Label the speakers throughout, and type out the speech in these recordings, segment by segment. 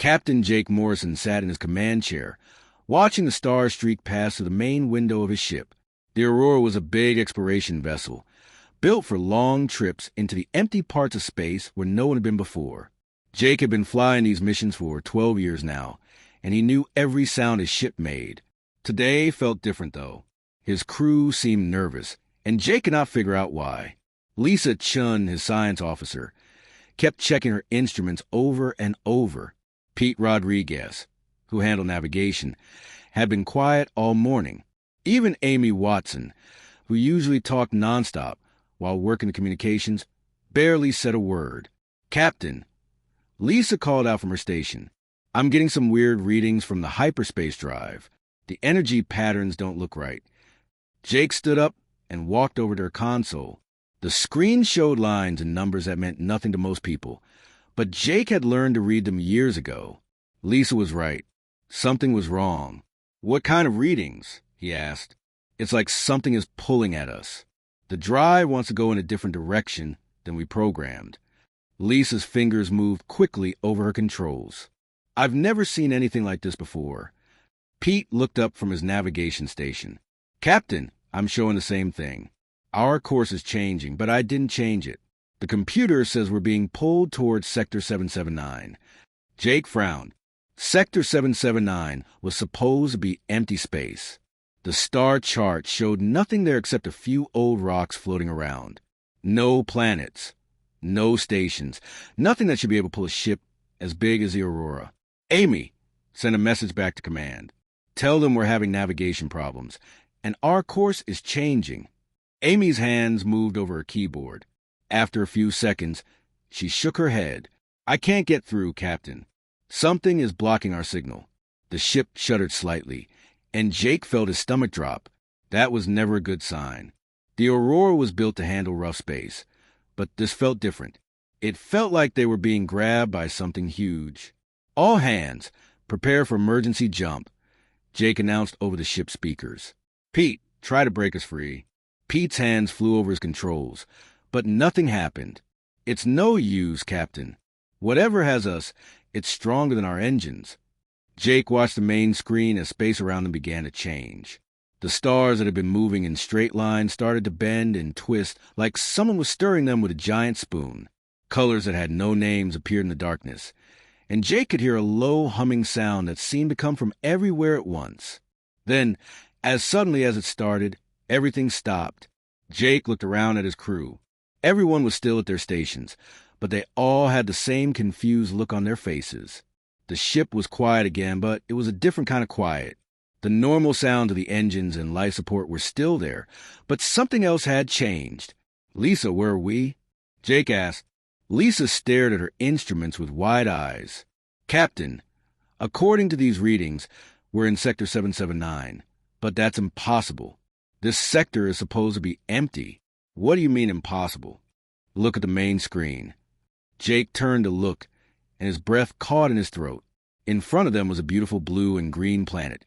Speaker 1: Captain Jake Morrison sat in his command chair, watching the stars streak past through the main window of his ship. The Aurora was a big exploration vessel, built for long trips into the empty parts of space where no one had been before. Jake had been flying these missions for 12 years now, and he knew every sound his ship made. Today felt different, though. His crew seemed nervous, and Jake could not figure out why. Lisa Chun, his science officer, kept checking her instruments over and over. Pete Rodriguez, who handled navigation, had been quiet all morning. Even Amy Watson, who usually talked nonstop while working the communications, barely said a word. "Captain," Lisa called out from her station, "I'm getting some weird readings from the hyperspace drive. The energy patterns don't look right." Jake stood up and walked over to her console. The screen showed lines and numbers that meant nothing to most people, but Jake had learned to read them years ago. Lisa was right. Something was wrong. "What kind of readings?" he asked. "It's like something is pulling at us. The drive wants to go in a different direction than we programmed." Lisa's fingers moved quickly over her controls. "I've never seen anything like this before." Pete looked up from his navigation station. "Captain, I'm showing the same thing. Our course is changing, but I didn't change it. The computer says we're being pulled towards Sector 779. Jake frowned. Sector 779 was supposed to be empty space. The star chart showed nothing there except a few old rocks floating around. No planets. No stations. Nothing that should be able to pull a ship as big as the Aurora. "Amy, send a message back to command. Tell them we're having navigation problems, and our course is changing." Amy's hands moved over her keyboard. After a few seconds, she shook her head. "I can't get through, Captain. Something is blocking our signal." The ship shuddered slightly, and Jake felt his stomach drop. That was never a good sign. The Aurora was built to handle rough space, but this felt different. It felt like they were being grabbed by something huge. "All hands, prepare for emergency jump," Jake announced over the ship speakers. "Pete, try to break us free." Pete's hands flew over his controls, but nothing happened. "It's no use, Captain. Whatever has us, it's stronger than our engines." Jake watched the main screen as space around them began to change. The stars that had been moving in straight lines started to bend and twist like someone was stirring them with a giant spoon. Colors that had no names appeared in the darkness, and Jake could hear a low humming sound that seemed to come from everywhere at once. Then, as suddenly as it started, everything stopped. Jake looked around at his crew. Everyone was still at their stations, but they all had the same confused look on their faces. The ship was quiet again, but it was a different kind of quiet. The normal sound of the engines and life support were still there, but something else had changed. "Lisa, where are we?" Jake asked. Lisa stared at her instruments with wide eyes. "Captain, according to these readings, we're in Sector 779, but that's impossible. This sector is supposed to be empty." "What do you mean impossible?" "Look at the main screen." Jake turned to look, and his breath caught in his throat. In front of them was a beautiful blue and green planet,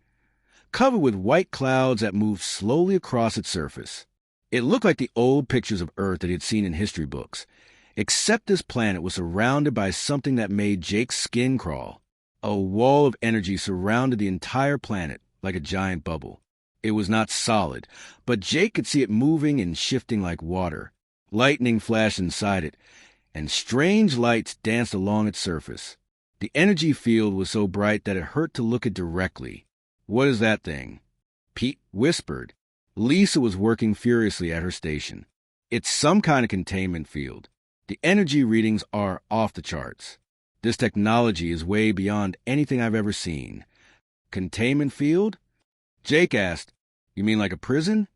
Speaker 1: covered with white clouds that moved slowly across its surface. It looked like the old pictures of Earth that he had seen in history books, except this planet was surrounded by something that made Jake's skin crawl. A wall of energy surrounded the entire planet like a giant bubble. It was not solid, but Jake could see it moving and shifting like water. Lightning flashed inside it, and strange lights danced along its surface. The energy field was so bright that it hurt to look at directly. "What is that thing?" Pete whispered. Lisa was working furiously at her station. "It's some kind of containment field. The energy readings are off the charts. This technology is way beyond anything I've ever seen." "Containment field?" Jake asked. "You mean like a prison?"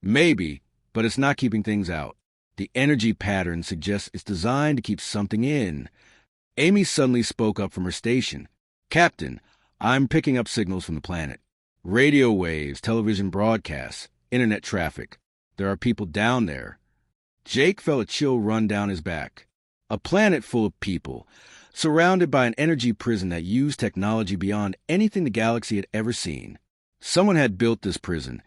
Speaker 1: "Maybe, but it's not keeping things out. The energy pattern suggests it's designed to keep something in." Amy suddenly spoke up from her station. "Captain, I'm picking up signals from the planet. Radio waves, television broadcasts, internet traffic. There are people down there." Jake felt a chill run down his back. A planet full of people, surrounded by an energy prison that used technology beyond anything the galaxy had ever seen. Someone had built this prison,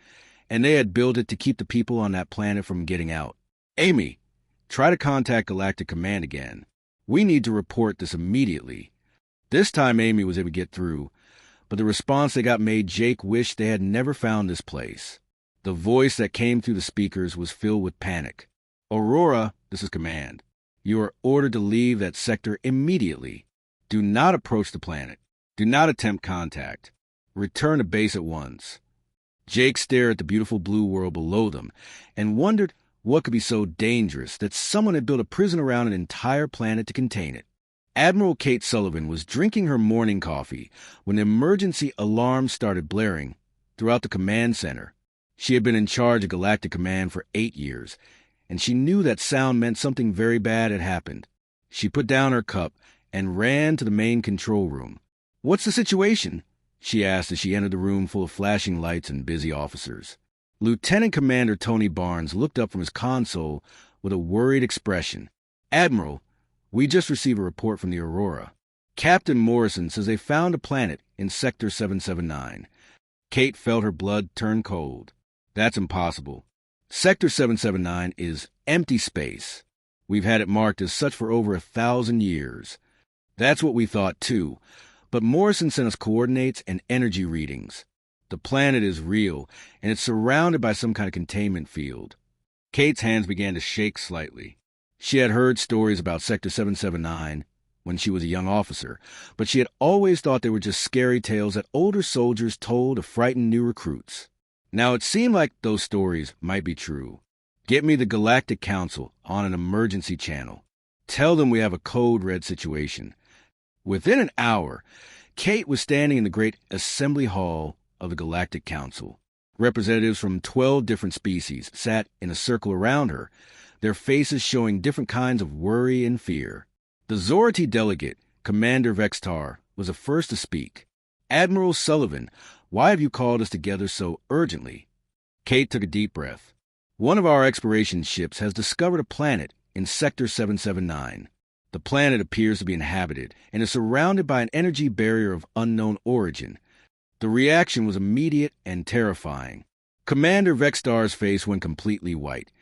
Speaker 1: and they had built it to keep the people on that planet from getting out. "Amy, try to contact Galactic Command again. We need to report this immediately." This time Amy was able to get through, but the response they got made Jake wish they had never found this place. The voice that came through the speakers was filled with panic. Aurora, this is command. You are ordered to leave that sector immediately. Do not approach the planet. Do not attempt contact. Return to base at once. Jake stared at the beautiful blue world below them and wondered what could be so dangerous that someone had built a prison around an entire planet to contain it. Admiral Kate Sullivan was drinking her morning coffee when the emergency alarm started blaring throughout the command center. She had been in charge of Galactic Command for 8 years, and she knew that sound meant something very bad had happened. She put down her cup and ran to the main control room. "What's the situation?" she asked as she entered the room full of flashing lights and busy officers. Lieutenant Commander Tony Barnes looked up from his console with a worried expression. "Admiral, we just received a report from the Aurora. Captain Morrison says they found a planet in Sector 779. Kate felt her blood turn cold. "That's impossible. Sector 779 is empty space. We've had it marked as such for over 1,000 years. That's what we thought too, but Morrison sent us coordinates and energy readings. The planet is real, and it's surrounded by some kind of containment field." Kate's hands began to shake slightly. She had heard stories about Sector 779 when she was a young officer, but she had always thought they were just scary tales that older soldiers told to frighten new recruits. Now it seemed like those stories might be true. "Get me the Galactic Council on an emergency channel. Tell them we have a code red situation." Within an hour, Kate was standing in the great assembly hall of the Galactic Council. Representatives from 12 different species sat in a circle around her, their faces showing different kinds of worry and fear. The Zorati delegate, Commander Vextar, was the first to speak. "Admiral Sullivan, why have you called us together so urgently?" Kate took a deep breath. "One of our exploration ships has discovered a planet in Sector 779. The planet appears to be inhabited and is surrounded by an energy barrier of unknown origin. The reaction was immediate and terrifying." Commander Vextar's face went completely white,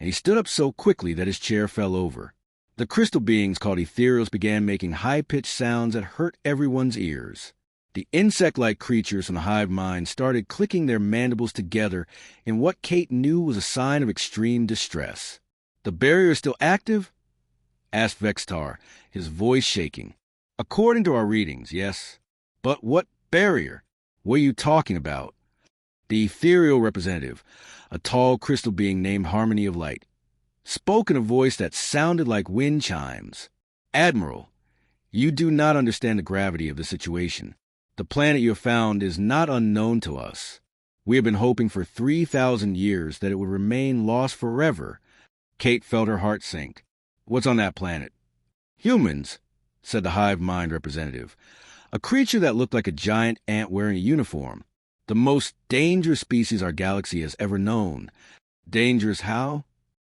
Speaker 1: and he stood up so quickly that his chair fell over. The crystal beings called ethereals began making high-pitched sounds that hurt everyone's ears. The insect-like creatures from the hive mind started clicking their mandibles together in what Kate knew was a sign of extreme distress. "The barrier is still active?" asked Vextar, his voice shaking. "According to our readings, yes. But what barrier? What are you talking about?" The ethereal representative, a tall crystal being named Harmony of Light, spoke in a voice that sounded like wind chimes. "Admiral, you do not understand the gravity of the situation. The planet you have found is not unknown to us. We have been hoping for 3,000 years that it would remain lost forever." Kate felt her heart sink. "What's on that planet?" "Humans," said the hive mind representative. "A creature that looked like a giant ant wearing a uniform. The most dangerous species our galaxy has ever known." "Dangerous how?"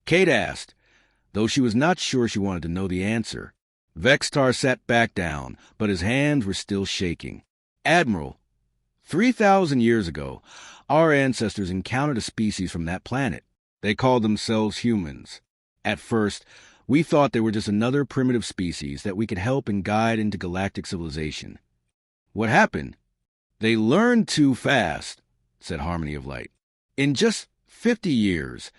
Speaker 1: Kate asked, though she was not sure she wanted to know the answer. Vextar sat back down, but his hands were still shaking. "Admiral, 3,000 years ago, our ancestors encountered a species from that planet. They called themselves humans. At first, we thought they were just another primitive species that we could help and guide into galactic civilization. What happened? They learned too fast," said Harmony of Light. "In just 50 years,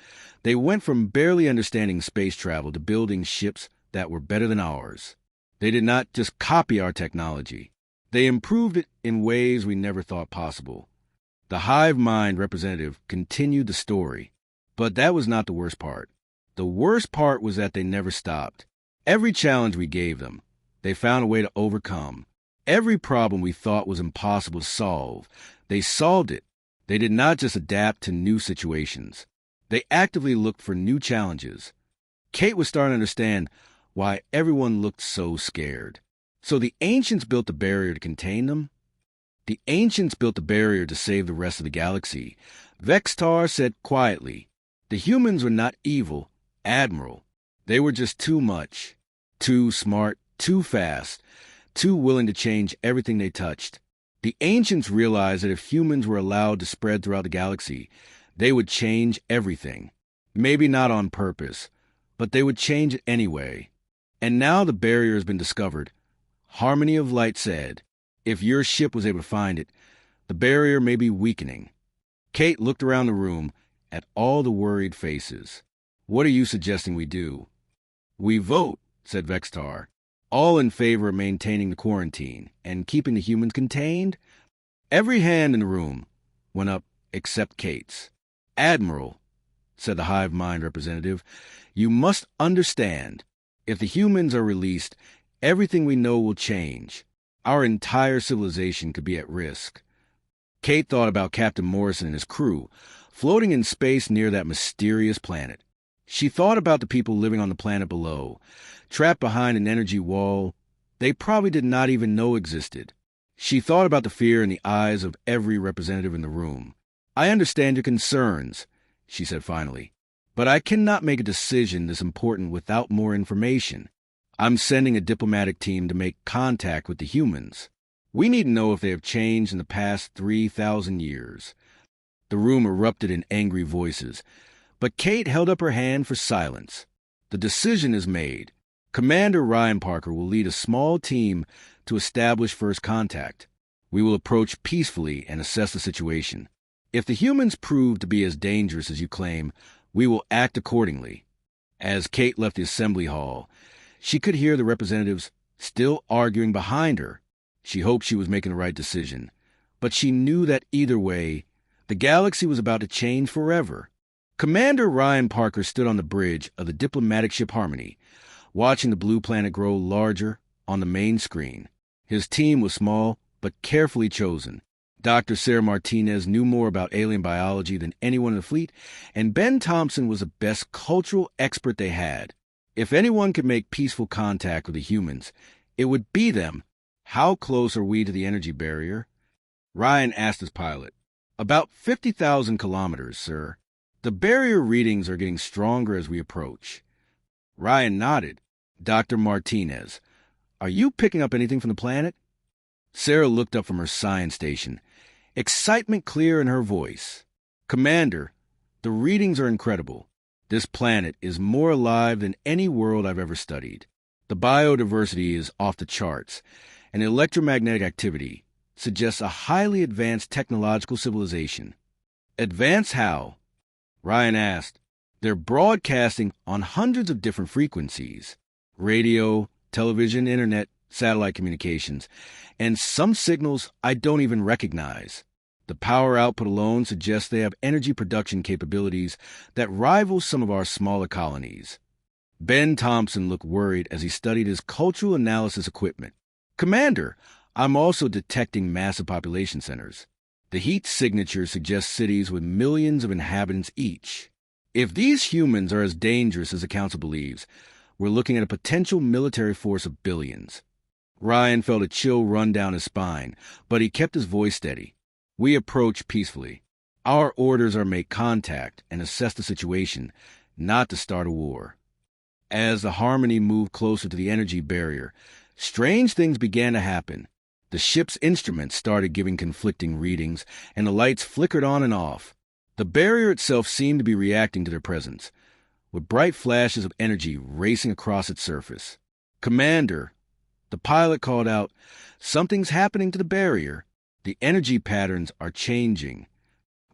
Speaker 1: they went from barely understanding space travel to building ships that were better than ours. They did not just copy our technology. They improved it in ways we never thought possible." The hive mind representative continued the story. But that was not the worst part. The worst part was that they never stopped. Every challenge we gave them, they found a way to overcome. Every problem we thought was impossible to solve, they solved it. They did not just adapt to new situations. They actively looked for new challenges. Kate was starting to understand why everyone looked so scared. So the ancients built the barrier to contain them? The ancients built the barrier to save the rest of the galaxy. Vextar said quietly, "The humans were not evil, Admiral. They were just too much. Too smart, too fast, too willing to change everything they touched. The ancients realized that if humans were allowed to spread throughout the galaxy, they would change everything. Maybe not on purpose, but they would change it anyway. And now the barrier has been discovered. Harmony of Light said, "If your ship was able to find it, the barrier may be weakening." Kate looked around the room at all the worried faces. "What are you suggesting we do?" "We vote," said Vextar. "All in favor of maintaining the quarantine and keeping the humans contained?" Every hand in the room went up except Kate's. "Admiral," said the hive mind representative, "you must understand. If the humans are released, everything we know will change. Our entire civilization could be at risk." Kate thought about Captain Morrison and his crew, floating in space near that mysterious planet. She thought about the people living on the planet below, trapped behind an energy wall they probably did not even know existed. She thought about the fear in the eyes of every representative in the room. "I understand your concerns," she said finally, "but I cannot make a decision this important without more information. I'm sending a diplomatic team to make contact with the humans. We need to know if they have changed in the past 3,000 years. The room erupted in angry voices, but Kate held up her hand for silence. "The decision is made. Commander Ryan Parker will lead a small team to establish first contact. We will approach peacefully and assess the situation. If the humans prove to be as dangerous as you claim, we will act accordingly." As Kate left the assembly hall, she could hear the representatives still arguing behind her. She hoped she was making the right decision, but she knew that either way, the galaxy was about to change forever. Commander Ryan Parker stood on the bridge of the diplomatic ship Harmony, watching the blue planet grow larger on the main screen. His team was small, but carefully chosen. Dr. Sarah Martinez knew more about alien biology than anyone in the fleet, and Ben Thompson was the best cultural expert they had. If anyone could make peaceful contact with the humans, it would be them. "How close are we to the energy barrier?" Ryan asked his pilot. "About 50,000 kilometers, sir. The barrier readings are getting stronger as we approach." Ryan nodded. "Dr. Martinez, are you picking up anything from the planet?" Sarah looked up from her science station, excitement clear in her voice. "Commander, the readings are incredible. This planet is more alive than any world I've ever studied. The biodiversity is off the charts, and electromagnetic activity suggests a highly advanced technological civilization." "Advanced how?" Ryan asked. "They're broadcasting on hundreds of different frequencies. Radio, television, internet, satellite communications, and some signals I don't even recognize. The power output alone suggests they have energy production capabilities that rival some of our smaller colonies." Ben Thompson looked worried as he studied his cultural analysis equipment. "Commander, I'm also detecting massive population centers. The heat signature suggests cities with millions of inhabitants each. If these humans are as dangerous as the Council believes, we're looking at a potential military force of billions." Ryan felt a chill run down his spine, but he kept his voice steady. "We approach peacefully. Our orders are make contact and assess the situation, not to start a war." As the Harmony moved closer to the energy barrier, strange things began to happen. The ship's instruments started giving conflicting readings, and the lights flickered on and off. The barrier itself seemed to be reacting to their presence, with bright flashes of energy racing across its surface. "Commander," the pilot called out, "something's happening to the barrier. The energy patterns are changing."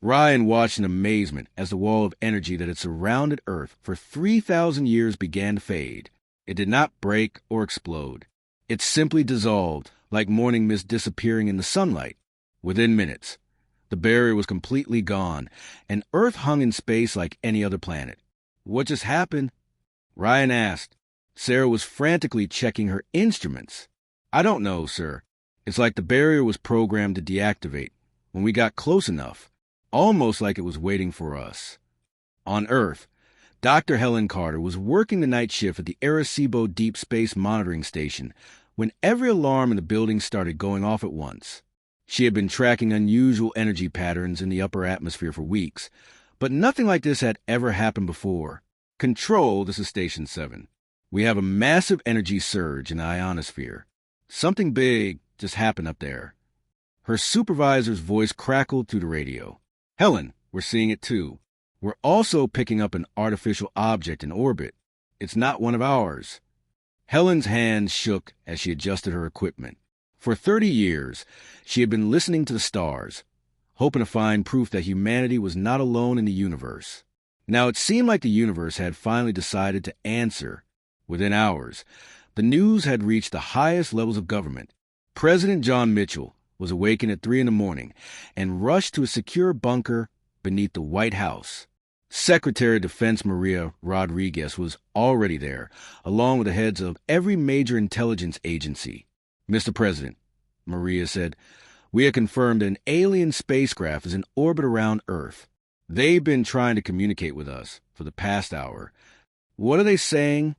Speaker 1: Ryan watched in amazement as the wall of energy that had surrounded Earth for 3,000 years began to fade. It did not break or explode. It simply dissolved, like morning mist disappearing in the sunlight. Within minutes, the barrier was completely gone, and Earth hung in space like any other planet. "What just happened?" Ryan asked. Sarah was frantically checking her instruments. "I don't know, sir. It's like the barrier was programmed to deactivate when we got close enough, almost like it was waiting for us." On Earth, Dr. Helen Carter was working the night shift at the Arecibo Deep Space Monitoring Station when every alarm in the building started going off at once. She had been tracking unusual energy patterns in the upper atmosphere for weeks, but nothing like this had ever happened before. "Control, this is Station 7. We have a massive energy surge in the ionosphere. Something big just happened up there." Her supervisor's voice crackled through the radio. "Helen, we're seeing it too. We're also picking up an artificial object in orbit. It's not one of ours." Helen's hands shook as she adjusted her equipment. For 30 years, she had been listening to the stars, hoping to find proof that humanity was not alone in the universe. Now it seemed like the universe had finally decided to answer. Within hours, the news had reached the highest levels of government. President John Mitchell was awakened at 3 a.m. and rushed to a secure bunker beneath the White House. Secretary of Defense Maria Rodriguez was already there, along with the heads of every major intelligence agency. "Mr. President," Maria said, "we have confirmed an alien spacecraft is in orbit around Earth. They've been trying to communicate with us for the past hour." "What are they saying?"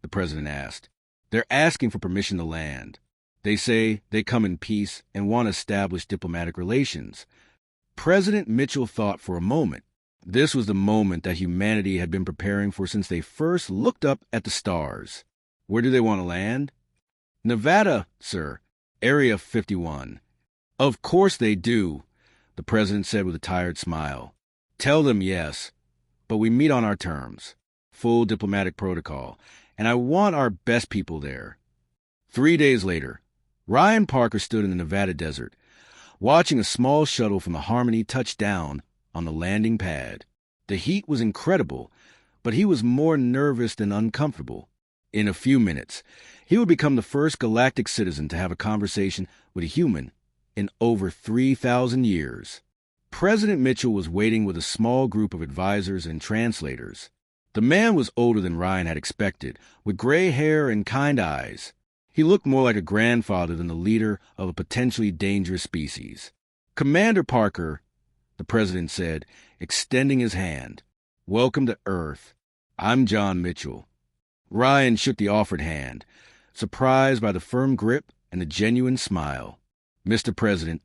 Speaker 1: the president asked. "They're asking for permission to land. They say they come in peace and want to establish diplomatic relations." President Mitchell thought for a moment. This was the moment that humanity had been preparing for since they first looked up at the stars. "Where do they want to land?" "Nevada, sir. Area 51. "Of course they do," the president said with a tired smile. "Tell them yes, but we meet on our terms. Full diplomatic protocol, and I want our best people there." 3 days later, Ryan Parker stood in the Nevada desert, watching a small shuttle from the Harmony touch down on the landing pad. The heat was incredible, but he was more nervous than uncomfortable. In a few minutes, he would become the first galactic citizen to have a conversation with a human in over 3,000 years. President Mitchell was waiting with a small group of advisors and translators. The man was older than Ryan had expected, with gray hair and kind eyes. He looked more like a grandfather than the leader of a potentially dangerous species. "Commander Parker," the president said, extending his hand. "Welcome to Earth. I'm John Mitchell." Ryan shook the offered hand, surprised by the firm grip and the genuine smile. "Mr. President,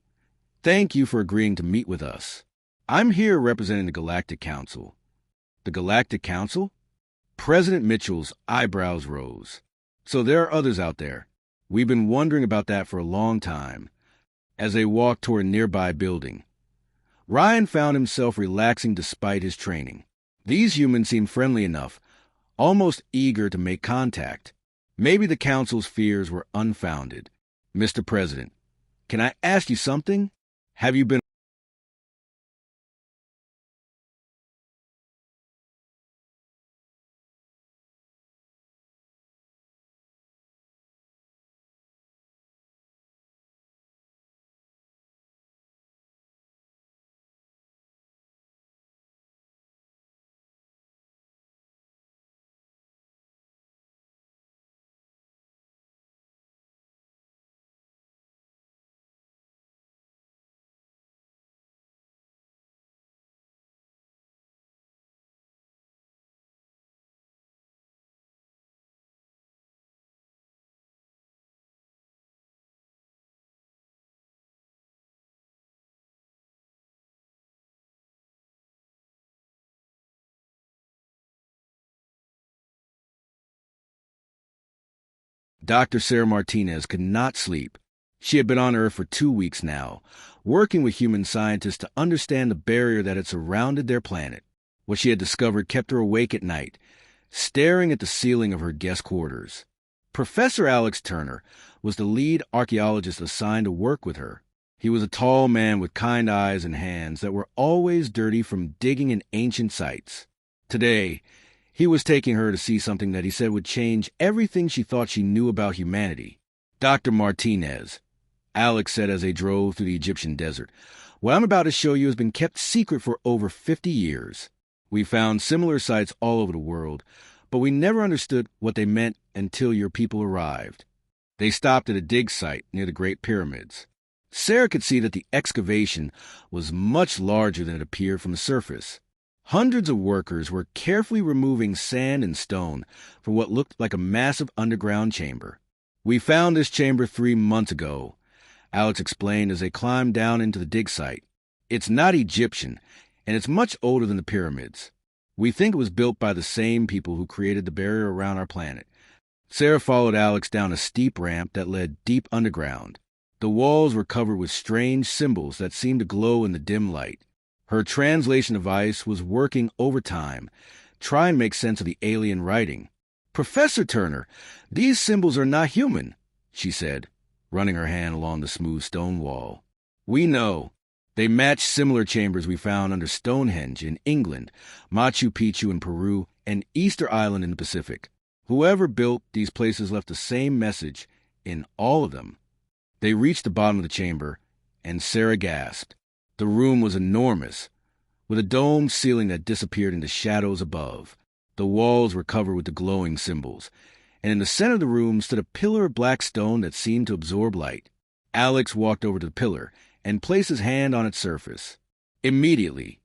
Speaker 1: thank you for agreeing to meet with us. I'm here representing the Galactic Council." "The Galactic Council?" President Mitchell's eyebrows rose. "So there are others out there. We've been wondering about that for a long time." As they walked toward a nearby building, Ryan found himself relaxing despite his training. These humans seemed friendly enough, almost eager to make contact. Maybe the Council's fears were unfounded. "Mr. President, can I ask you something? Have you been..." Dr. Sarah Martinez could not sleep. She had been on Earth for 2 weeks now, working with human scientists to understand the barrier that had surrounded their planet. What she had discovered kept her awake at night, staring at the ceiling of her guest quarters. Professor Alex Turner was the lead archaeologist assigned to work with her. He was a tall man with kind eyes and hands that were always dirty from digging in ancient sites. Today, he was taking her to see something that he said would change everything she thought she knew about humanity. "Dr. Martinez," Alex said as they drove through the Egyptian desert, "what I'm about to show you has been kept secret for over 50 years. We found similar sites all over the world, but we never understood what they meant until your people arrived." They stopped at a dig site near the Great Pyramids. Sarah could see that the excavation was much larger than it appeared from the surface. Hundreds of workers were carefully removing sand and stone from what looked like a massive underground chamber. "We found this chamber 3 months ago," Alex explained as they climbed down into the dig site. "It's not Egyptian, and it's much older than the pyramids. We think it was built by the same people who created the barrier around our planet." Sarah followed Alex down a steep ramp that led deep underground. The walls were covered with strange symbols that seemed to glow in the dim light. Her translation device was working overtime, trying to make sense of the alien writing. "Professor Turner, these symbols are not human," she said, running her hand along the smooth stone wall. "We know. They match similar chambers we found under Stonehenge in England, Machu Picchu in Peru, and Easter Island in the Pacific. Whoever built these places left the same message in all of them." They reached the bottom of the chamber, and Sarah gasped. The room was enormous, with a domed ceiling that disappeared into shadows above. The walls were covered with the glowing symbols, and in the center of the room stood a pillar of black stone that seemed to absorb light. Alex walked over to the pillar and placed his hand on its surface. Immediately,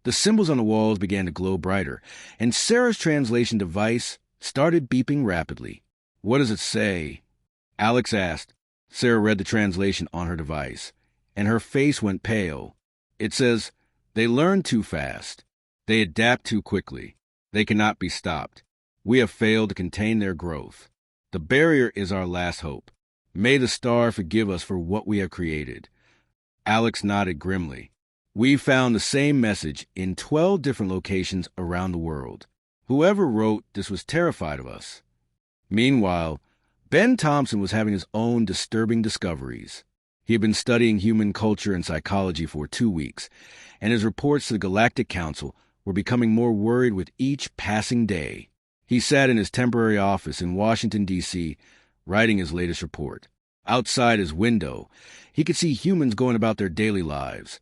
Speaker 1: the symbols on the walls began to glow brighter, and Sarah's translation device started beeping rapidly. "What does it say?" Alex asked. Sarah read the translation on her device, and her face went pale. "It says, they learn too fast. They adapt too quickly. They cannot be stopped. We have failed to contain their growth. The barrier is our last hope. May the star forgive us for what we have created." Alex nodded grimly. "We found the same message in 12 different locations around the world. Whoever wrote this was terrified of us." Meanwhile, Ben Thompson was having his own disturbing discoveries. He had been studying human culture and psychology for 2 weeks, and his reports to the Galactic Council were becoming more worried with each passing day. He sat in his temporary office in Washington, D.C., writing his latest report. Outside his window, he could see humans going about their daily lives,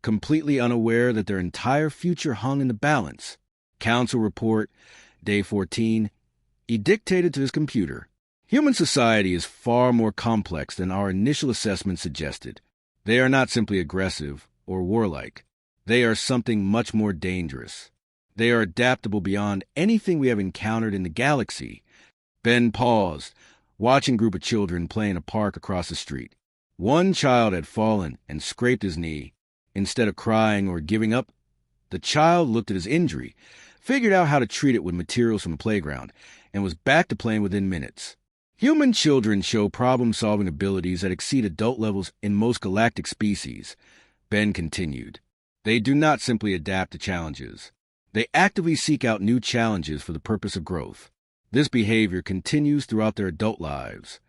Speaker 1: completely unaware that their entire future hung in the balance. Council report, day 14, he dictated to his computer. "Human society is far more complex than our initial assessment suggested. They are not simply aggressive or warlike. They are something much more dangerous. They are adaptable beyond anything we have encountered in the galaxy." Ben paused, watching a group of children play in a park across the street. One child had fallen and scraped his knee. Instead of crying or giving up, the child looked at his injury, figured out how to treat it with materials from the playground, and was back to playing within minutes. "Human children show problem-solving abilities that exceed adult levels in most galactic species," Ben continued. "They do not simply adapt to challenges. They actively seek out new challenges for the purpose of growth. This behavior continues throughout their adult lives."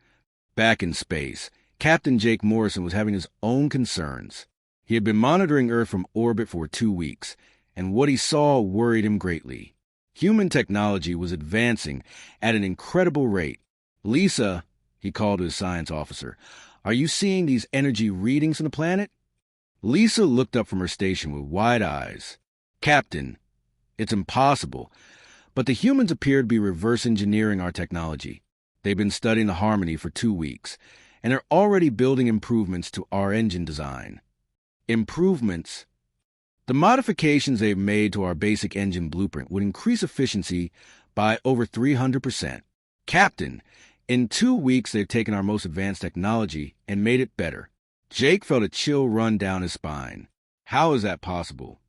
Speaker 1: Back in space, Captain Jake Morrison was having his own concerns. He had been monitoring Earth from orbit for 2 weeks, and what he saw worried him greatly. Human technology was advancing at an incredible rate. "Lisa," he called to his science officer, "are you seeing these energy readings from the planet?" Lisa looked up from her station with wide eyes. "Captain, it's impossible, but the humans appear to be reverse engineering our technology. They've been studying the harmony for 2 weeks, and are already building improvements to our engine design." "Improvements?" "The modifications they've made to our basic engine blueprint would increase efficiency by over 300%. Captain, in 2 weeks they've taken our most advanced technology and made it better." Jake felt a chill run down his spine. "How is that possible?"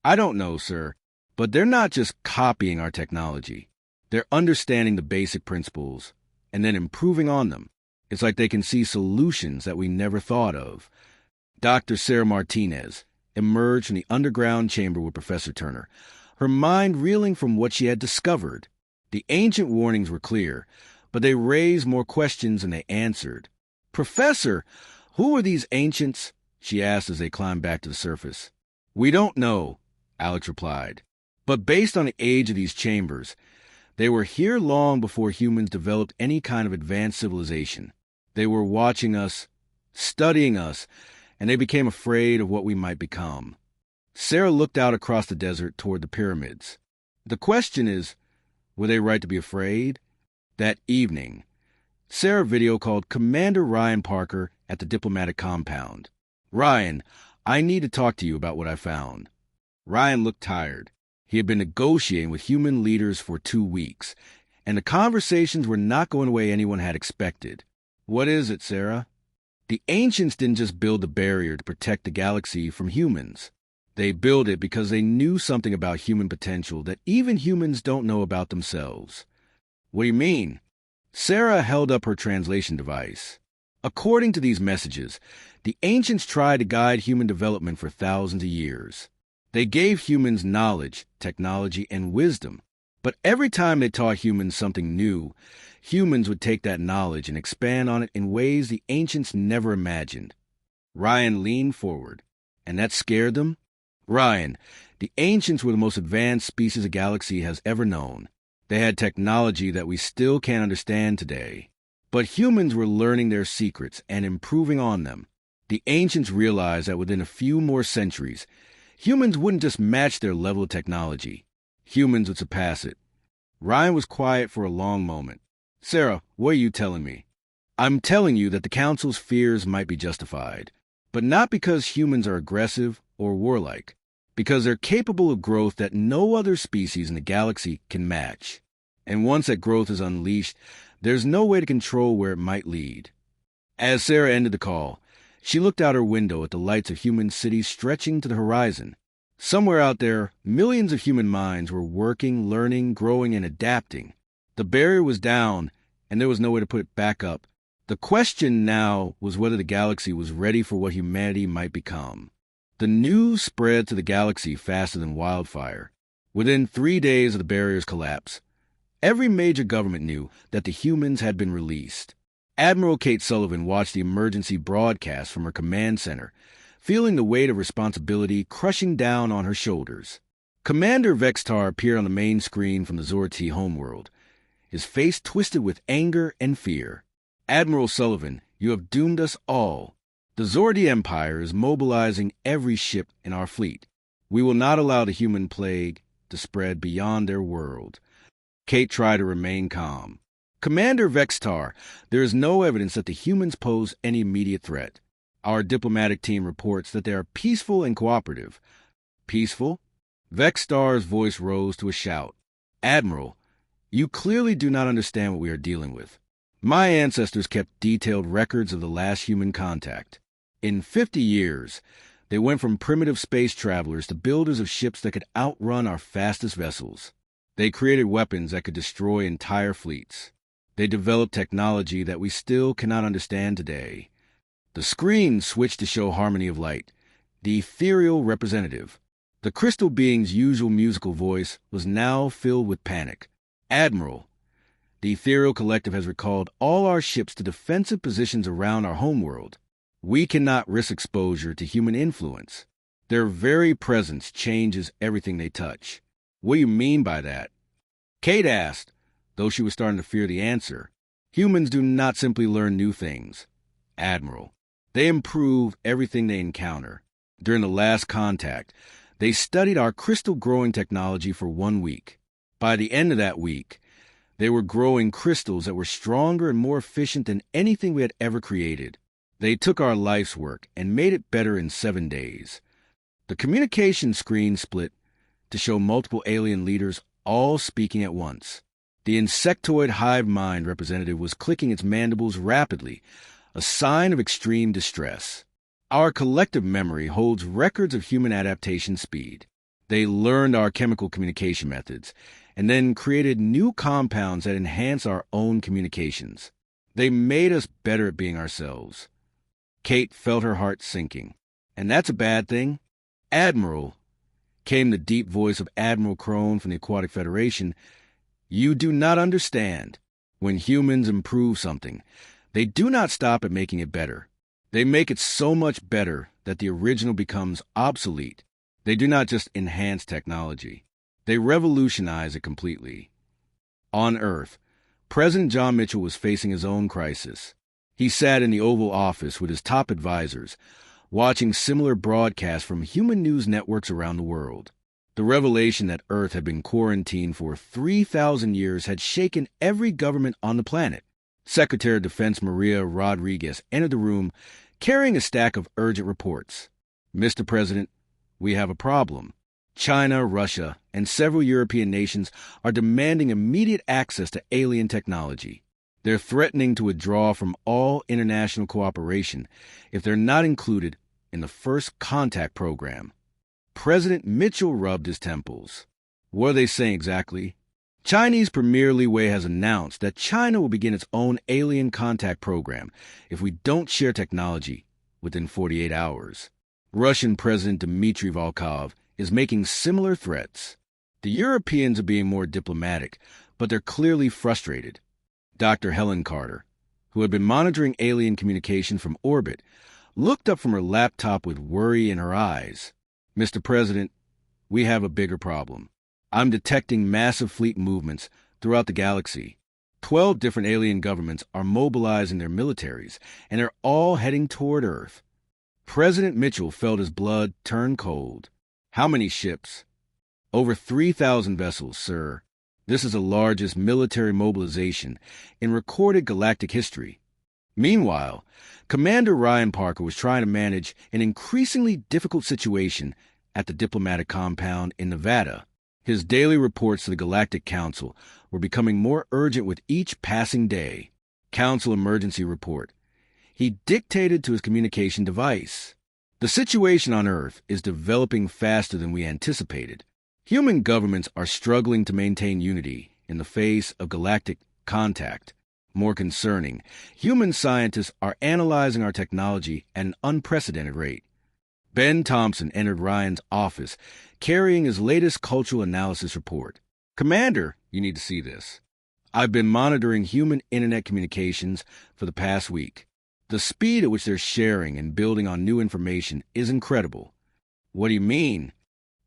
Speaker 1: "I don't know, sir, but they're not just copying our technology. They're understanding the basic principles and then improving on them. It's like they can see solutions that we never thought of." Dr. Sarah Martinez emerged from the underground chamber with Professor Turner, her mind reeling from what she had discovered. The ancient warnings were clear, but they raised more questions than they answered. "Professor, who are these ancients?" she asked as they climbed back to the surface. "We don't know," Alex replied. "But based on the age of these chambers, they were here long before humans developed any kind of advanced civilization. They were watching us, studying us, and they became afraid of what we might become." Sarah looked out across the desert toward the pyramids. "The question is, were they right to be afraid?" That evening, Sarah video called Commander Ryan Parker at the diplomatic compound. "Ryan, I need to talk to you about what I found." Ryan looked tired. He had been negotiating with human leaders for 2 weeks, and the conversations were not going the way anyone had expected. "What is it, Sarah?" "The ancients didn't just build the barrier to protect the galaxy from humans. They built it because they knew something about human potential that even humans don't know about themselves." "What do you mean?" Sarah held up her translation device. "According to these messages, the ancients tried to guide human development for thousands of years. They gave humans knowledge, technology, and wisdom, But every time they taught humans something new, humans would take that knowledge and expand on it in ways the ancients never imagined. Ryan leaned forward. And that scared them? Ryan, the ancients were the most advanced species the galaxy has ever known. They had technology that we still can't understand today. But humans were learning their secrets and improving on them. The ancients realized that within a few more centuries, humans wouldn't just match their level of technology. Humans would surpass it. Ryan was quiet for a long moment. Sarah, what are you telling me? I'm telling you that the Council's fears might be justified, but not because humans are aggressive or warlike, because they're capable of growth that no other species in the galaxy can match. And once that growth is unleashed, there's no way to control where it might lead. As Sarah ended the call, she looked out her window at the lights of human cities stretching to the horizon. Somewhere out there, millions of human minds were working, learning, growing, and adapting. The barrier was down, and there was no way to put it back up. The question now was whether the galaxy was ready for what humanity might become. The news spread to the galaxy faster than wildfire. Within 3 days of the barrier's collapse, every major government knew that the humans had been released. Admiral Kate Sullivan watched the emergency broadcast from her command center, feeling the weight of responsibility crushing down on her shoulders. Commander Vextar appeared on the main screen from the Zorti homeworld, his face twisted with anger and fear. Admiral Sullivan, you have doomed us all. The Zordi Empire is mobilizing every ship in our fleet. We will not allow the human plague to spread beyond their world. Kate tried to remain calm. Commander Vextar, there is no evidence that the humans pose any immediate threat. Our diplomatic team reports that they are peaceful and cooperative. Peaceful? Vextar's voice rose to a shout. Admiral, you clearly do not understand what we are dealing with. My ancestors kept detailed records of the last human contact. In 50 years, they went from primitive space travelers to builders of ships that could outrun our fastest vessels. They created weapons that could destroy entire fleets. They developed technology that we still cannot understand today. The screen switched to show Harmony of Light, the ethereal representative. The crystal being's usual musical voice was now filled with panic. Admiral, the ethereal collective has recalled all our ships to defensive positions around our homeworld. We cannot risk exposure to human influence. Their very presence changes everything they touch. What do you mean by that? Kate asked, though she was starting to fear the answer. Humans do not simply learn new things, Admiral. They improve everything they encounter. During the last contact, they studied our crystal growing technology for 1 week. By the end of that week, they were growing crystals that were stronger and more efficient than anything we had ever created. They took our life's work and made it better in 7 days. The communication screen split to show multiple alien leaders all speaking at once. The insectoid hive mind representative was clicking its mandibles rapidly, a sign of extreme distress. Our collective memory holds records of human adaptation speed. They learned our chemical communication methods and then created new compounds that enhance our own communications. They made us better at being ourselves. Kate felt her heart sinking. And that's a bad thing? Admiral, came the deep voice of Admiral Crone from the Aquatic Federation, you do not understand. When humans improve something, they do not stop at making it better. They make it so much better that the original becomes obsolete. They do not just enhance technology. They revolutionize it completely. On Earth, President John Mitchell was facing his own crisis. He sat in the Oval Office with his top advisors, watching similar broadcasts from human news networks around the world. The revelation that Earth had been quarantined for 3,000 years had shaken every government on the planet. Secretary of Defense Maria Rodriguez entered the room carrying a stack of urgent reports. Mr. President, we have a problem. China, Russia, and several European nations are demanding immediate access to alien technology. They're threatening to withdraw from all international cooperation if they're not included in the First Contact Program. President Mitchell rubbed his temples. What are they saying exactly? Chinese Premier Li Wei has announced that China will begin its own alien contact program if we don't share technology within 48 hours. Russian President Dmitry Volkov is making similar threats. The Europeans are being more diplomatic, but they're clearly frustrated. Dr. Helen Carter, who had been monitoring alien communication from orbit, looked up from her laptop with worry in her eyes. Mr. President, we have a bigger problem. I'm detecting massive fleet movements throughout the galaxy. 12 different alien governments are mobilizing their militaries, and they're all heading toward Earth. President Mitchell felt his blood turn cold. How many ships? Over 3,000 vessels, sir. This is the largest military mobilization in recorded galactic history. Meanwhile, Commander Ryan Parker was trying to manage an increasingly difficult situation at the diplomatic compound in Nevada. His daily reports to the Galactic Council were becoming more urgent with each passing day. Council emergency report. He dictated to his communication device. The situation on Earth is developing faster than we anticipated. Human governments are struggling to maintain unity in the face of galactic contact. More concerning, human scientists are analyzing our technology at an unprecedented rate. Ben Thompson entered Ryan's office, carrying his latest cultural analysis report. Commander, you need to see this. I've been monitoring human internet communications for the past week. The speed at which they're sharing and building on new information is incredible. What do you mean?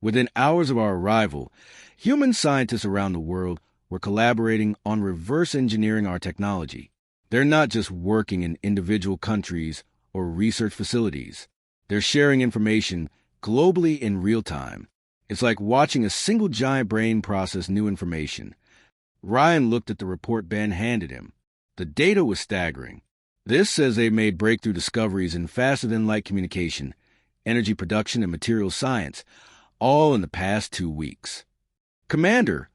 Speaker 1: Within hours of our arrival, human scientists around the world were collaborating on reverse engineering our technology. They're not just working in individual countries or research facilities. They're sharing information globally in real time. It's like watching a single giant brain process new information. Ryan looked at the report Ben handed him. The data was staggering. This says they've made breakthrough discoveries in faster-than-light communication, energy production, and materials science, all in the past 2 weeks. Commander,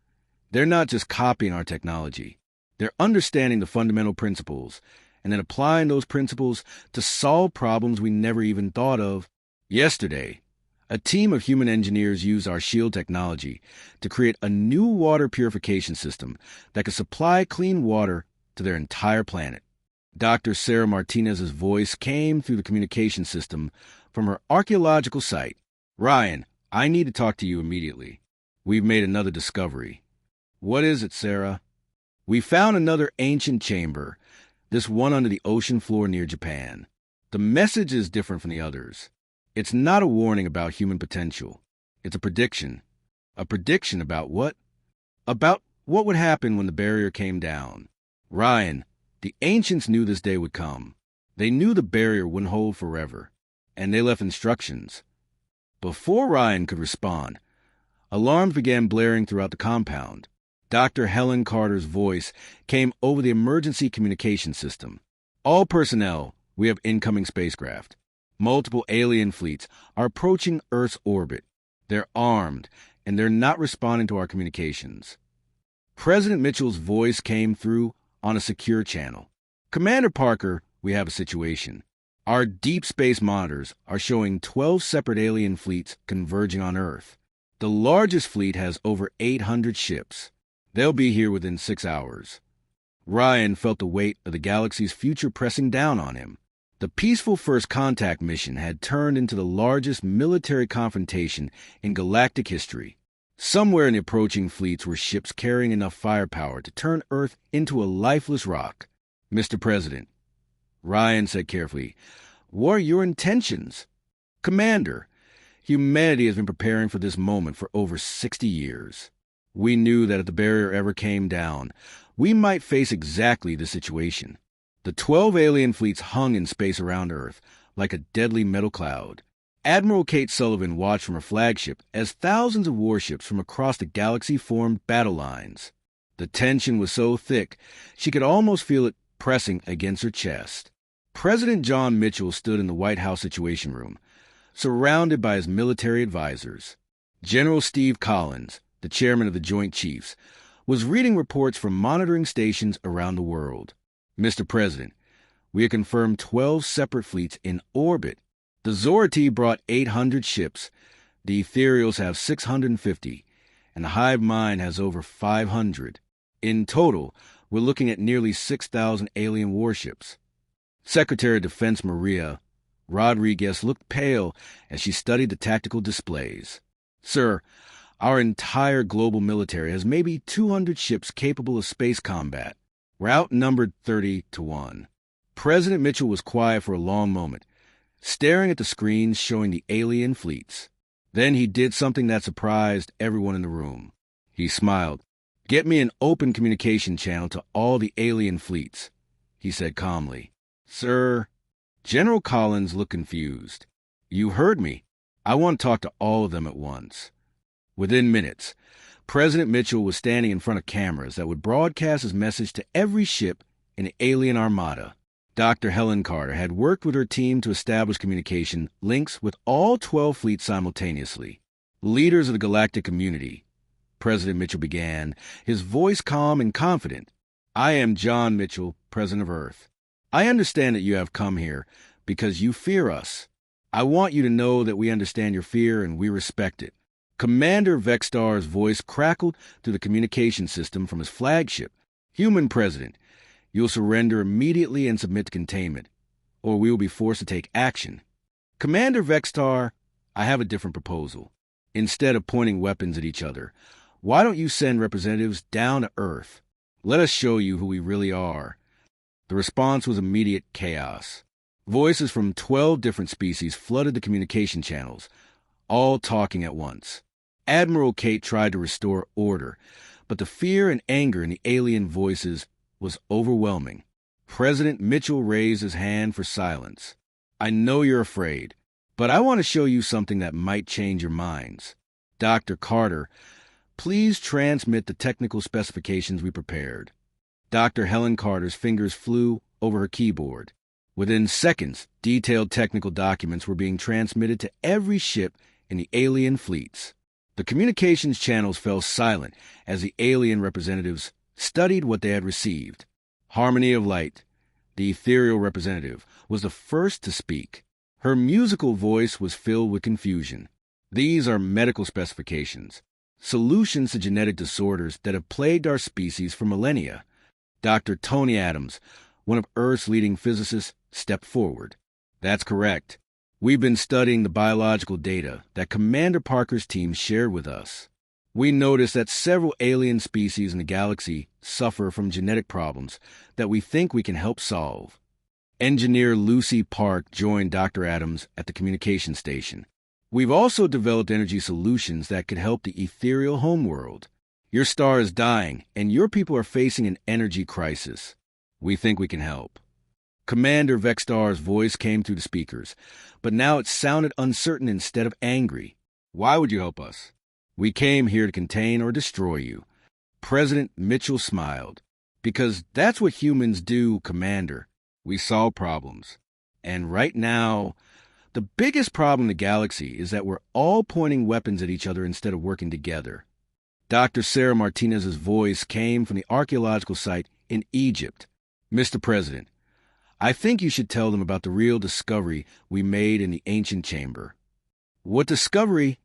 Speaker 1: they're not just copying our technology. They're understanding the fundamental principles and then applying those principles to solve problems we never even thought of. Yesterday, a team of human engineers used our SHIELD technology to create a new water purification system that could supply clean water to their entire planet. Dr. Sarah Martinez's voice came through the communication system from her archaeological site. Ryan, I need to talk to you immediately. We've made another discovery. What is it, Sarah? We found another ancient chamber, this one under the ocean floor near Japan. The message is different from the others. It's not a warning about human potential. It's a prediction. A prediction about what? About what would happen when the barrier came down. Ryan, the ancients knew this day would come. They knew the barrier wouldn't hold forever, and they left instructions. Before Ryan could respond, alarms began blaring throughout the compound. Dr. Helen Carter's voice came over the emergency communication system. All personnel, we have incoming spacecraft. Multiple alien fleets are approaching Earth's orbit. They're armed, and they're not responding to our communications. President Mitchell's voice came through on a secure channel. Commander Parker, we have a situation. Our deep space monitors are showing 12 separate alien fleets converging on Earth. The largest fleet has over 800 ships. They'll be here within 6 hours. Ryan felt the weight of the galaxy's future pressing down on him. The peaceful First Contact mission had turned into the largest military confrontation in galactic history. Somewhere in the approaching fleets were ships carrying enough firepower to turn Earth into a lifeless rock. Mr. President, Ryan said carefully, what are your intentions? Commander, humanity has been preparing for this moment for over 60 years. We knew that if the barrier ever came down, we might face exactly this situation. The 12 alien fleets hung in space around Earth like a deadly metal cloud. Admiral Kate Sullivan watched from her flagship as thousands of warships from across the galaxy formed battle lines. The tension was so thick, she could almost feel it pressing against her chest. President John Mitchell stood in the White House Situation Room, surrounded by his military advisors. General Steve Collins, the chairman of the Joint Chiefs, was reading reports from monitoring stations around the world. Mr. President, we have confirmed 12 separate fleets in orbit. The Zorati brought 800 ships, the Ethereals have 650, and the Hive Mind has over 500. In total, we're looking at nearly 6,000 alien warships. Secretary of Defense Maria Rodriguez looked pale as she studied the tactical displays. Sir, Our entire global military has maybe 200 ships capable of space combat. We're outnumbered 30-1. President Mitchell was quiet for a long moment, staring at the screens showing the alien fleets. Then he did something that surprised everyone in the room. He smiled. "Get me an open communication channel to all the alien fleets," he said calmly. "Sir," General Collins looked confused. "You heard me. I want to talk to all of them at once." Within minutes, President Mitchell was standing in front of cameras that would broadcast his message to every ship in the alien armada. Dr. Helen Carter had worked with her team to establish communication links with all 12 fleets simultaneously. "Leaders of the galactic community," President Mitchell began, his voice calm and confident. "I am John Mitchell, President of Earth. I understand that you have come here because you fear us. I want you to know that we understand your fear and we respect it." Commander Vextar's voice crackled through the communication system from his flagship. "Human President, you'll surrender immediately and submit to containment, or we will be forced to take action." "Commander Vextar, I have a different proposal. Instead of pointing weapons at each other, why don't you send representatives down to Earth? Let us show you who we really are." The response was immediate chaos. Voices from 12 different species flooded the communication channels, all talking at once. Admiral Kate tried to restore order, but the fear and anger in the alien voices was overwhelming. President Mitchell raised his hand for silence. "I know you're afraid, but I want to show you something that might change your minds. Dr. Carter, please transmit the technical specifications we prepared." Dr. Helen Carter's fingers flew over her keyboard. Within seconds, detailed technical documents were being transmitted to every ship in the alien fleets. The communications channels fell silent as the alien representatives studied what they had received. Harmony of Light, the ethereal representative, was the first to speak. Her musical voice was filled with confusion. "These are medical specifications, solutions to genetic disorders that have plagued our species for millennia." Dr. Tony Adams, one of Earth's leading physicists, stepped forward. "That's correct. We've been studying the biological data that Commander Parker's team shared with us. We noticed that several alien species in the galaxy suffer from genetic problems that we think we can help solve." Engineer Lucy Park joined Dr. Adams at the communication station. "We've also developed energy solutions that could help the ethereal homeworld. Your star is dying, and your people are facing an energy crisis. We think we can help." Commander Vextar's voice came through the speakers, but now it sounded uncertain instead of angry. "Why would you help us?" "We came here to contain or destroy you." President Mitchell smiled. "Because that's what humans do, Commander. We solve problems. And right now, the biggest problem in the galaxy is that we're all pointing weapons at each other instead of working together." Dr. Sarah Martinez's voice came from the archaeological site in Egypt. "Mr. President, I think you should tell them about the real discovery we made in the ancient chamber." "What discovery?"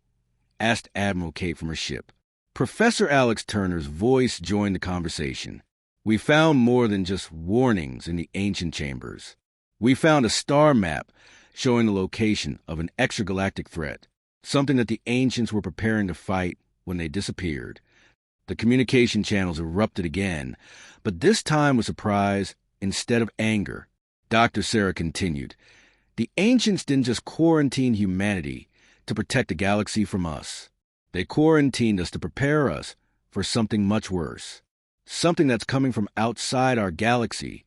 Speaker 1: asked Admiral Kate from her ship. Professor Alex Turner's voice joined the conversation. "We found more than just warnings in the ancient chambers. We found a star map showing the location of an extragalactic threat, something that the ancients were preparing to fight when they disappeared." The communication channels erupted again, but this time with surprise instead of anger. Dr. Sarah continued, "The ancients didn't just quarantine humanity to protect the galaxy from us. They quarantined us to prepare us for something much worse, something that's coming from outside our galaxy."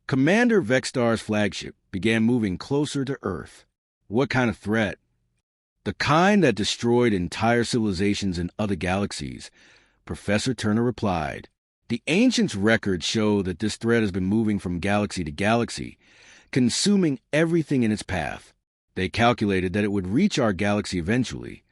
Speaker 1: Commander Vextar's flagship began moving closer to Earth. "What kind of threat?" "The kind that destroyed entire civilizations in other galaxies," Professor Turner replied. "The ancients' records show that this threat has been moving from galaxy to galaxy, consuming everything in its path. They calculated that it would reach our galaxy eventually."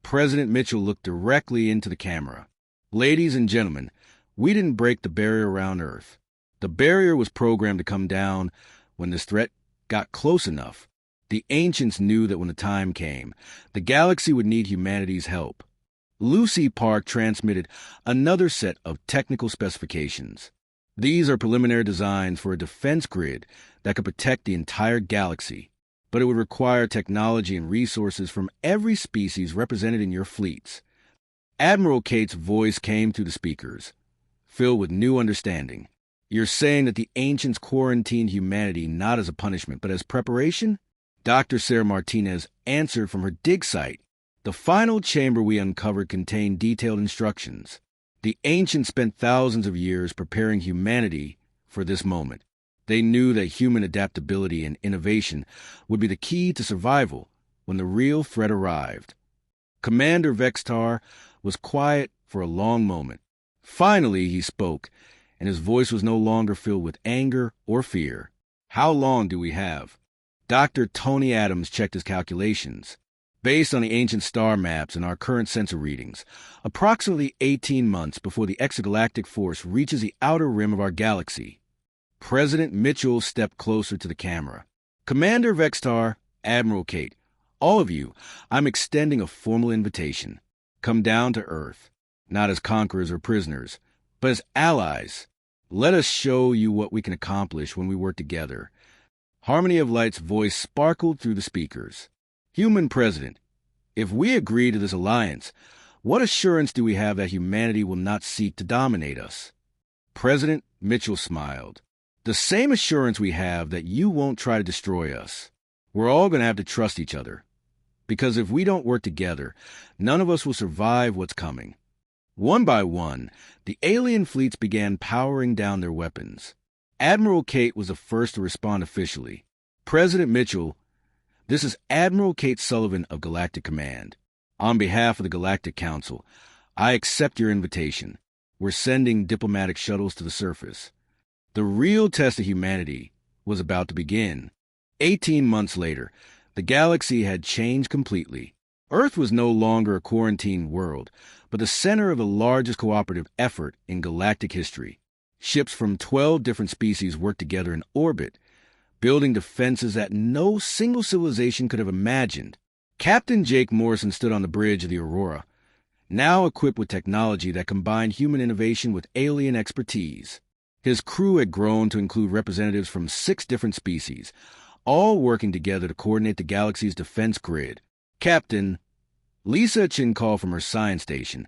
Speaker 1: President Mitchell looked directly into the camera. "Ladies and gentlemen, we didn't break the barrier around Earth. The barrier was programmed to come down when this threat got close enough. The ancients knew that when the time came, the galaxy would need humanity's help." Lucy Park transmitted another set of technical specifications. "These are preliminary designs for a defense grid that could protect the entire galaxy, but it would require technology and resources from every species represented in your fleets. Admiral Kate's voice came through the speakers, filled with new understanding. You're saying that the ancients quarantined humanity not as a punishment, but as preparation? Dr. Sarah Martinez answered from her dig site. The final chamber we uncovered contained detailed instructions. The ancients spent thousands of years preparing humanity for this moment. They knew that human adaptability and innovation would be the key to survival when the real threat arrived. Commander Vextar was quiet for a long moment. Finally, he spoke, and his voice was no longer filled with anger or fear. How long do we have? Dr. Tony Adams checked his calculations. Based on the ancient star maps and our current sensor readings, approximately 18 months before the exogalactic force reaches the outer rim of our galaxy. President Mitchell stepped closer to the camera. Commander Vextar, Admiral Kate, all of you, I'm extending a formal invitation. Come down to Earth, not as conquerors or prisoners, but as allies. Let us show you what we can accomplish when we work together. Harmony of Light's voice sparkled through the speakers. Human President, if we agree to this alliance, what assurance do we have that humanity will not seek to dominate us? President Mitchell smiled. The same assurance we have that you won't try to destroy us. We're all going to have to trust each other. Because if we don't work together, none of us will survive what's coming. One by one, the alien fleets began powering down their weapons. Admiral Kate was the first to respond officially. President Mitchell, this is Admiral Kate Sullivan of Galactic Command. On behalf of the Galactic Council, I accept your invitation. We're sending diplomatic shuttles to the surface. The real test of humanity was about to begin. 18 months later, the galaxy had changed completely. Earth was no longer a quarantined world, but the center of the largest cooperative effort in galactic history. Ships from 12 different species worked together in orbit, building defenses that no single civilization could have imagined. Captain Jake Morrison stood on the bridge of the Aurora, now equipped with technology that combined human innovation with alien expertise. His crew had grown to include representatives from 6 different species, all working together to coordinate the galaxy's defense grid. Captain, Lisa Chin called from her science station.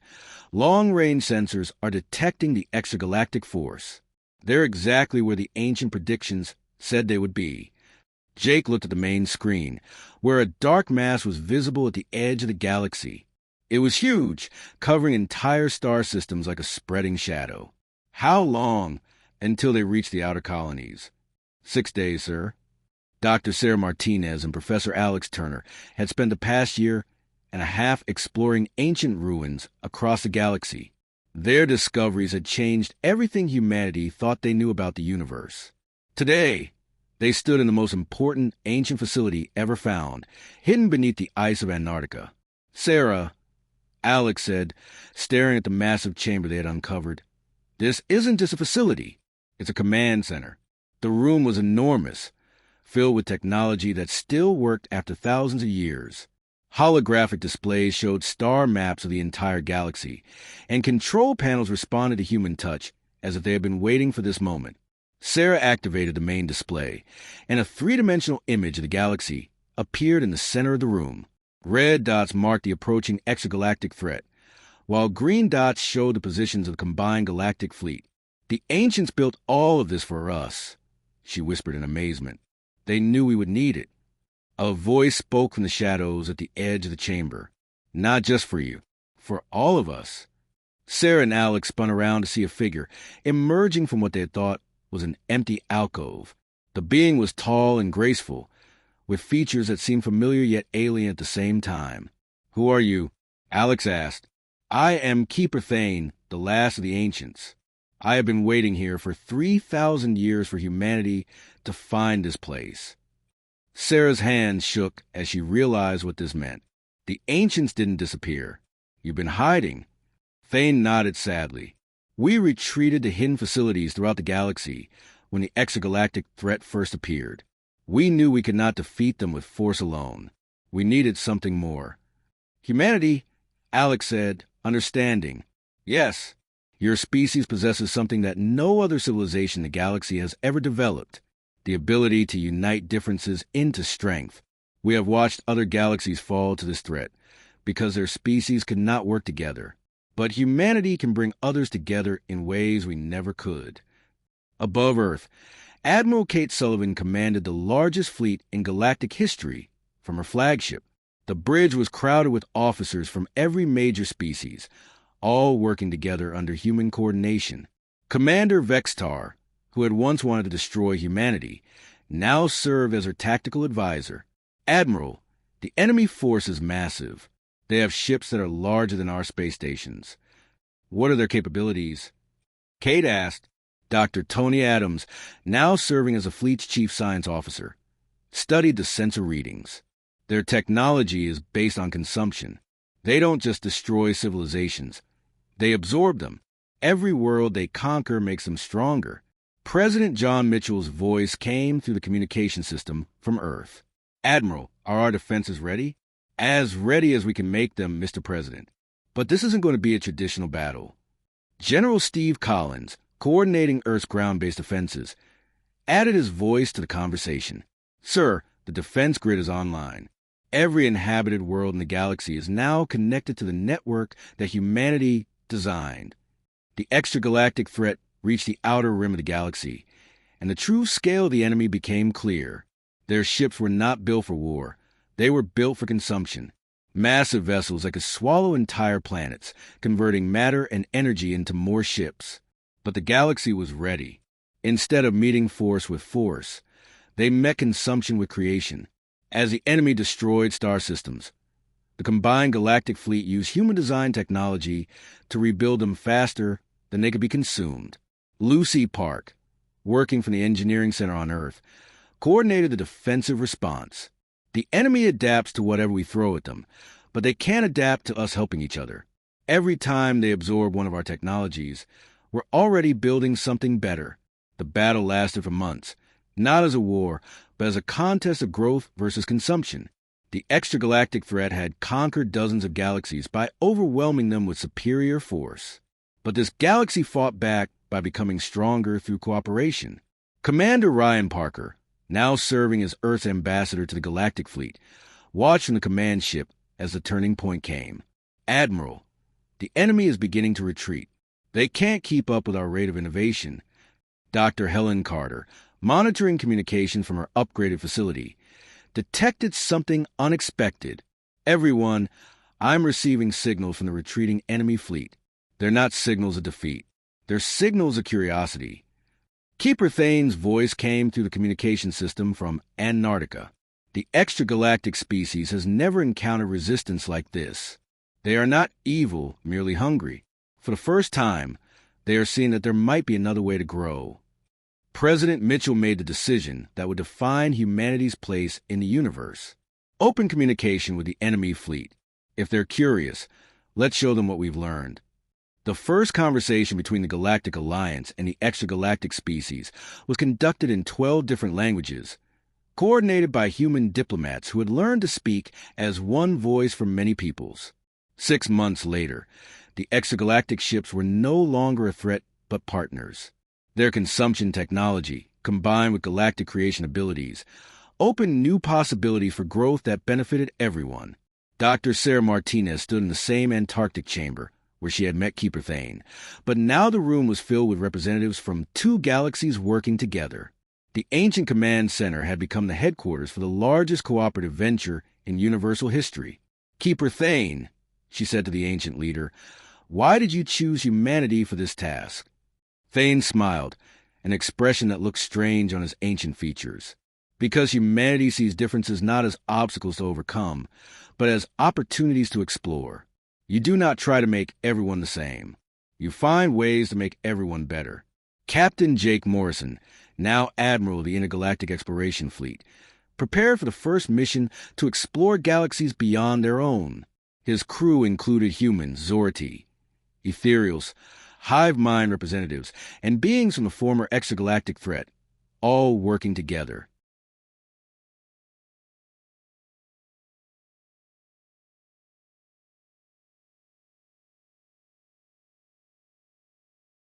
Speaker 1: Long-range sensors are detecting the extragalactic force. They're exactly where the ancient predictions said they would be. Jake looked at the main screen, where a dark mass was visible at the edge of the galaxy. It was huge, covering entire star systems like a spreading shadow. How long until they reached the outer colonies? 6 days, sir. Dr. Sarah Martinez and Professor Alex Turner had spent the past year and a half exploring ancient ruins across the galaxy. Their discoveries had changed everything humanity thought they knew about the universe. Today, they stood in the most important ancient facility ever found, hidden beneath the ice of Antarctica. Sarah, Alex said, staring at the massive chamber they had uncovered, this isn't just a facility. It's a command center. The room was enormous, filled with technology that still worked after thousands of years. Holographic displays showed star maps of the entire galaxy, and control panels responded to human touch as if they had been waiting for this moment. Sarah activated the main display, and a 3-dimensional image of the galaxy appeared in the center of the room. Red dots marked the approaching extragalactic threat, while green dots showed the positions of the combined galactic fleet. The ancients built all of this for us, she whispered in amazement. They knew we would need it. A voice spoke from the shadows at the edge of the chamber. Not just for you, for all of us. Sarah and Alex spun around to see a figure emerging from what they had thought was an empty alcove. The being was tall and graceful, with features that seemed familiar yet alien at the same time. Who are you? Alex asked. I am Keeper Thane, the last of the ancients. I have been waiting here for 3,000 years for humanity to find this place. Sarah's hand shook as she realized what this meant. The ancients didn't disappear. You've been hiding. Thane nodded sadly. We retreated to hidden facilities throughout the galaxy when the extragalactic threat first appeared. We knew we could not defeat them with force alone. We needed something more. Humanity, Alex said, understanding. Yes, your species possesses something that no other civilization in the galaxy has ever developed. The ability to unite differences into strength. We have watched other galaxies fall to this threat because their species could not work together. but humanity can bring others together in ways we never could. Above Earth, Admiral Kate Sullivan commanded the largest fleet in galactic history from her flagship. The bridge was crowded with officers from every major species, all working together under human coordination. Commander Vextar, who had once wanted to destroy humanity, now served as her tactical advisor. Admiral, the enemy force is massive. They have ships that are larger than our space stations. What are their capabilities? Kate asked. Dr. Tony Adams, now serving as the fleet's chief science officer, studied the sensor readings. Their technology is based on consumption. They don't just destroy civilizations. They absorb them. Every world they conquer makes them stronger. President John Mitchell's voice came through the communication system from Earth. Admiral, are our defenses ready? As ready as we can make them, Mr. President. But this isn't going to be a traditional battle. General Steve Collins, coordinating Earth's ground-based defenses, added his voice to the conversation. Sir, the defense grid is online. Every inhabited world in the galaxy is now connected to the network that humanity designed. The extragalactic threat reached the outer rim of the galaxy, and the true scale of the enemy became clear. Their ships were not built for war. They were built for consumption. Massive vessels that could swallow entire planets, converting matter and energy into more ships. But the galaxy was ready. Instead of meeting force with force, they met consumption with creation. As the enemy destroyed star systems, the combined galactic fleet used human-designed technology to rebuild them faster than they could be consumed. Lucy Park, working from the Engineering Center on Earth, coordinated the defensive response. The enemy adapts to whatever we throw at them, but they can't adapt to us helping each other. Every time they absorb one of our technologies, we're already building something better. The battle lasted for months, not as a war, but as a contest of growth versus consumption. The extragalactic threat had conquered dozens of galaxies by overwhelming them with superior force. But this galaxy fought back by becoming stronger through cooperation. Commander Ryan Parker, now serving as Earth's ambassador to the Galactic Fleet, watched from the command ship as the turning point came. Admiral, the enemy is beginning to retreat. They can't keep up with our rate of innovation. Dr. Helen Carter, monitoring communication from her upgraded facility, detected something unexpected. Everyone, I'm receiving signals from the retreating enemy fleet. They're not signals of defeat. They're signals of curiosity. Keeper Thane's voice came through the communication system from Antarctica. The extragalactic species has never encountered resistance like this. They are not evil, merely hungry. For the first time, they are seeing that there might be another way to grow. President Mitchell made the decision that would define humanity's place in the universe. Open communication with the enemy fleet. If they're curious, let's show them what we've learned. The first conversation between the Galactic Alliance and the extragalactic species was conducted in 12 different languages, coordinated by human diplomats who had learned to speak as one voice from many peoples. 6 months later, the extragalactic ships were no longer a threat but partners. Their consumption technology, combined with galactic creation abilities, opened new possibilities for growth that benefited everyone. Dr. Sarah Martinez stood in the same Antarctic chamber where she had met Keeper Thane, but now the room was filled with representatives from 2 galaxies working together. The ancient command center had become the headquarters for the largest cooperative venture in universal history. Keeper Thane, she said to the ancient leader, why did you choose humanity for this task? Thane smiled, an expression that looked strange on his ancient features. Because humanity sees differences not as obstacles to overcome, but as opportunities to explore. You do not try to make everyone the same. You find ways to make everyone better. Captain Jake Morrison, now Admiral of the Intergalactic Exploration Fleet, prepared for the first mission to explore galaxies beyond their own. His crew included humans, Zorti, ethereals, hive mind representatives, and beings from the former extragalactic threat, all working together.